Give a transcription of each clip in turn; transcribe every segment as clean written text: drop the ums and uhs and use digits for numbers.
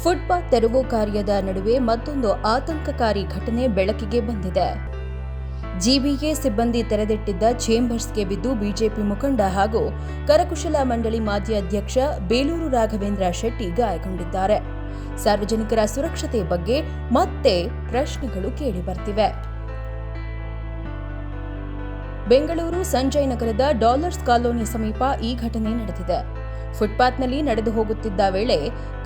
Footpath ತೆರವು ಕಾರ್ಯದ ನಡುವೆ ಮತ್ತೊಂದು ಆತಂಕಕಾರಿ ಘಟನೆ ಬೆಳಕಿಗೆ ಬಂದಿದೆ. ಜಿಬಿಎ ಸಿಬ್ಬಂದಿ ತೆರೆದಿಟ್ಟಿದ್ದ ಚೇಂಬರ್ಸ್ಗೆ ಬಿದ್ದು ಬಿಜೆಪಿ ಮುಖಂಡ ಹಾಗೂ ಕರಕುಶಲ ಮಂಡಳಿ ಮಾಜಿ ಅಧ್ಯಕ್ಷ ಬೇಲೂರು ರಾಘವೇಂದ್ರ ಶೆಟ್ಟಿ ಗಾಯಗೊಂಡಿದ್ದಾರೆ. ಸಾರ್ವಜನಿಕರ ಸುರಕ್ಷತೆ ಬಗ್ಗೆ ಮತ್ತೆ ಪ್ರಶ್ನೆಗಳು ಕೇಳಿಬರ್ತಿವೆ. ಬೆಂಗಳೂರು ಸಂಜಯ್ ನಗರದ ಡಾಲರ್ಸ್ ಕಾಲೋನಿ ಸಮೀಪ ಈ ಘಟನೆ ನಡೆದಿದೆ. ಫುಟ್ಪಾತ್ನಲ್ಲಿ ನಡೆದು ಹೋಗುತ್ತಿದ್ದ ವೇಳೆ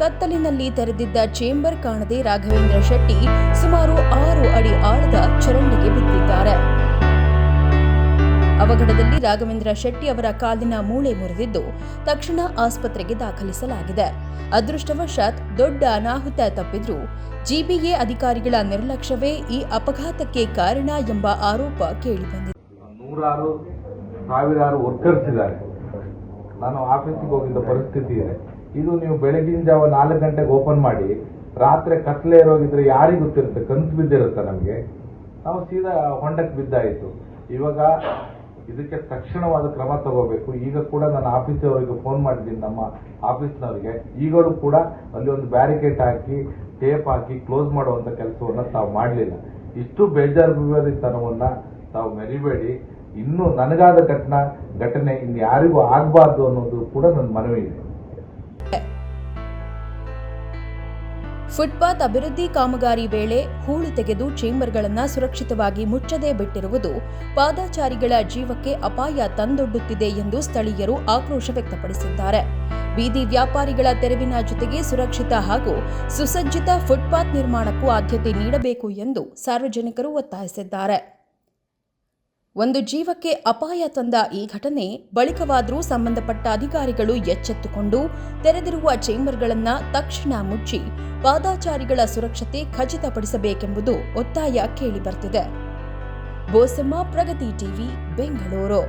ಕತ್ತಲಿನಲ್ಲಿ ತೆರೆದಿದ್ದ ಚೇಂಬರ್ ಕಾಣದೆ ರಾಘವೇಂದ್ರ ಶೆಟ್ಟಿ ಸುಮಾರು 6 ಅಡಿ ಆಳದ ಚರಂಡಿಗೆ ಬಿದ್ದಿದ್ದಾರೆ. ಅವಘಡದಲ್ಲಿ ರಾಘವೇಂದ್ರ ಶೆಟ್ಟಿ ಅವರ ಕಾಲಿನ ಮೂಳೆ ಮುರಿದಿದ್ದು ತಕ್ಷಣ ಆಸ್ಪತ್ರೆಗೆ ದಾಖಲಿಸಲಾಗಿದೆ. ಅದೃಷ್ಟವಶಾತ್ ದೊಡ್ಡ ಅನಾಹುತ ತಪ್ಪಿದ್ರೂ ಜಿಬಿಎ ಅಧಿಕಾರಿಗಳ ನಿರ್ಲಕ್ಷ್ಯವೇ ಈ ಅಪಘಾತಕ್ಕೆ ಕಾರಣ ಎಂಬ ಆರೋಪ ಕೇಳಿಬಂದಿದೆ. ನೂರಾರು ಸಾವಿರಾರು ವರ್ಕರ್ಸ್ ಇದ್ದಾರೆ. ನಾನು ಆಫೀಸಿಗೆ ಹೋಗಿದ್ದ ಪರಿಸ್ಥಿತಿ ಇದೆ. ಇದು ನೀವು ಬೆಳಗಿನ ಜಾವ 4 ಗಂಟೆಗೆ ಓಪನ್ ಮಾಡಿ ರಾತ್ರಿ ಕತ್ಲೆ ಇರೋಗಿದ್ರೆ ಯಾರಿಗೆ ಗೊತ್ತಿರುತ್ತೆ? ಕನಸು ಬಿದ್ದಿರುತ್ತೆ ನಮಗೆ. ನಾವು ಸೀದಾ ಹೊಂಡಕ್ಕೆ ಬಿದ್ದಾಯಿತು. ಇವಾಗ ಇದಕ್ಕೆ ತಕ್ಷಣವಾದ ಕ್ರಮ ತಗೋಬೇಕು. ಈಗ ಕೂಡ ನಾನು ಆಫೀಸವರಿಗೆ ಫೋನ್ ಮಾಡಿದ್ದೀನಿ, ನಮ್ಮ ಆಫೀಸ್ನವರಿಗೆ. ಈಗಲೂ ಕೂಡ ಅಲ್ಲಿ ಒಂದು ಬ್ಯಾರಿಕೇಡ್ ಹಾಕಿ ಟೇಪ್ ಹಾಕಿ ಕ್ಲೋಸ್ ಮಾಡುವಂಥ ಕೆಲಸವನ್ನು ತಾವು ಮಾಡಲಿಲ್ಲ. ಇಷ್ಟು ಬೇಜಾರುತನವನ್ನು ತಾವು ಮೆರಿಬೇಡಿ. ಇನ್ನು ನನಗಾದ ಘಟನೆ ಇನ್ನು ಯಾರಿಗೂ ಆಗಬಾರ್ದು ಅನ್ನೋದು ಕೂಡ ನನ್ನ ಮನವಿ ಇದೆ. ಫುಟ್ಪಾತ್ ಅಭಿವೃದ್ಧಿ ಕಾಮಗಾರಿ ವೇಳೆ ಹೂಳು ತೆಗೆದು ಚೇಂಬರ್ಗಳನ್ನು ಸುರಕ್ಷಿತವಾಗಿ ಮುಚ್ಚದೇ ಬಿಟ್ಟಿರುವುದು ಪಾದಚಾರಿಗಳ ಜೀವಕ್ಕೆ ಅಪಾಯ ತಂದೊಡ್ಡುತ್ತಿದೆ ಎಂದು ಸ್ಥಳೀಯರು ಆಕ್ರೋಶ ವ್ಯಕ್ತಪಡಿಸಿದ್ದಾರೆ. ಬೀದಿ ವ್ಯಾಪಾರಿಗಳ ತೆರವಿನ ಜೊತೆಗೆ ಸುರಕ್ಷಿತ ಹಾಗೂ ಸುಸಜ್ಜಿತ ಫುಟ್ಪಾತ್ ನಿರ್ಮಾಣಕ್ಕೂ ಆದ್ಯತೆ ನೀಡಬೇಕು ಎಂದು ಸಾರ್ವಜನಿಕರು ಒತ್ತಾಯಿಸಿದ್ದಾರೆ. ಒಂದು ಜೀವಕ್ಕೆ ಅಪಾಯ ತಂದ ಈ ಘಟನೆ ಬಳಿಕವಾದರೂ ಸಂಬಂಧಪಟ್ಟ ಅಧಿಕಾರಿಗಳು ಎಚ್ಚೆತ್ತುಕೊಂಡು ತೆರೆದಿರುವ ಚೇಂಬರ್ಗಳನ್ನು ತಕ್ಷಣ ಮುಚ್ಚಿ ಪಾದಚಾರಿಗಳ ಸುರಕ್ಷತೆ ಖಚಿತಪಡಿಸಬೇಕೆಂಬುದು ಒತ್ತಾಯ ಕೇಳಿಬರ್ತಿದೆ. ಬೋಸಮ್ಮ, ಪ್ರಗತಿ ಟಿವಿ, ಬೆಂಗಳೂರು.